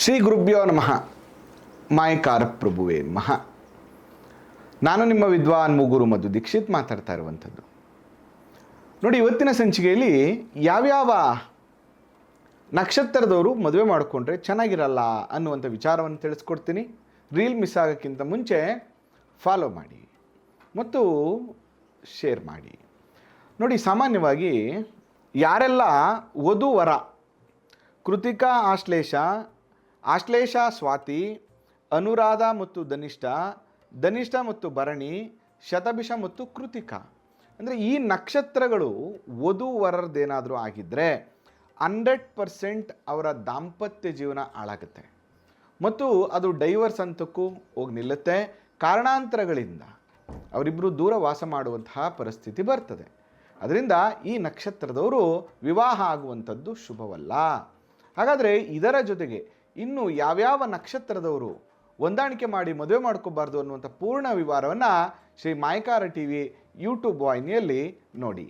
ಶ್ರೀ ಗುರುಭ್ಯೋ ನಮಃ. ಮಾಯಕಾರ ಪ್ರಭುವೇ ನಮಃ. ನಾನು ನಿಮ್ಮ ವಿದ್ವಾನ್ ಮುಗುರು ಮಧು ದೀಕ್ಷಿತ್ ಮಾತಾಡ್ತಾ ಇರುವಂಥದ್ದು. ನೋಡಿ, ಇವತ್ತಿನ ಸಂಚಿಕೆಯಲ್ಲಿ ಯಾವ್ಯಾವ ನಕ್ಷತ್ರದವರು ಮದುವೆ ಮಾಡಿಕೊಂಡ್ರೆ ಚೆನ್ನಾಗಿರಲ್ಲ ಅನ್ನುವಂಥ ವಿಚಾರವನ್ನು ತಿಳಿಸ್ಕೊಡ್ತೀನಿ. ರೀಲ್ ಮಿಸ್ ಆಗೋಕ್ಕಿಂತ ಮುಂಚೆ ಫಾಲೋ ಮಾಡಿ ಮತ್ತು ಶೇರ್ ಮಾಡಿ. ನೋಡಿ, ಸಾಮಾನ್ಯವಾಗಿ ಯಾರೆಲ್ಲ ವಧು ವರ ಕೃತಿಕಾ ಆಶ್ಲೇಷ ಸ್ವಾತಿ, ಅನುರಾಧ ಮತ್ತು ಧನಿಷ್ಠ ಮತ್ತು ಭರಣಿ, ಶತಭಿಷ ಮತ್ತು ಕೃತಿಕ, ಅಂದರೆ ಈ ನಕ್ಷತ್ರಗಳು ವಧು ವರರದ್ದೇನಾದರೂ ಆಗಿದ್ದರೆ 100% ಅವರ ದಾಂಪತ್ಯ ಜೀವನ ಹಾಳಾಗುತ್ತೆ ಮತ್ತು ಅದು ಡೈವರ್ಸ್ ಹಂತಕ್ಕೂ ಹೋಗಿ ನಿಲ್ಲುತ್ತೆ. ಕಾರಣಾಂತರಗಳಿಂದ ಅವರಿಬ್ಬರು ದೂರ ವಾಸ ಮಾಡುವಂತಹ ಪರಿಸ್ಥಿತಿ ಬರ್ತದೆ. ಅದರಿಂದ ಈ ನಕ್ಷತ್ರದವರು ವಿವಾಹ ಆಗುವಂಥದ್ದು ಶುಭವಲ್ಲ. ಹಾಗಾದರೆ ಇದರ ಜೊತೆಗೆ ಇನ್ನು ಯಾವ್ಯಾವ ನಕ್ಷತ್ರದವರು ಹೊಂದಾಣಿಕೆ ಮಾಡಿ ಮದುವೆ ಮಾಡ್ಕೋಬಾರ್ದು ಅನ್ನುವಂಥ ಪೂರ್ಣ ವಿವರವನ್ನು ಶ್ರೀ ಮಾಯಕಾರ ಟಿವಿ ಯೂಟ್ಯೂಬ್ ವಾಹಿನಿಯಲ್ಲಿ ನೋಡಿ.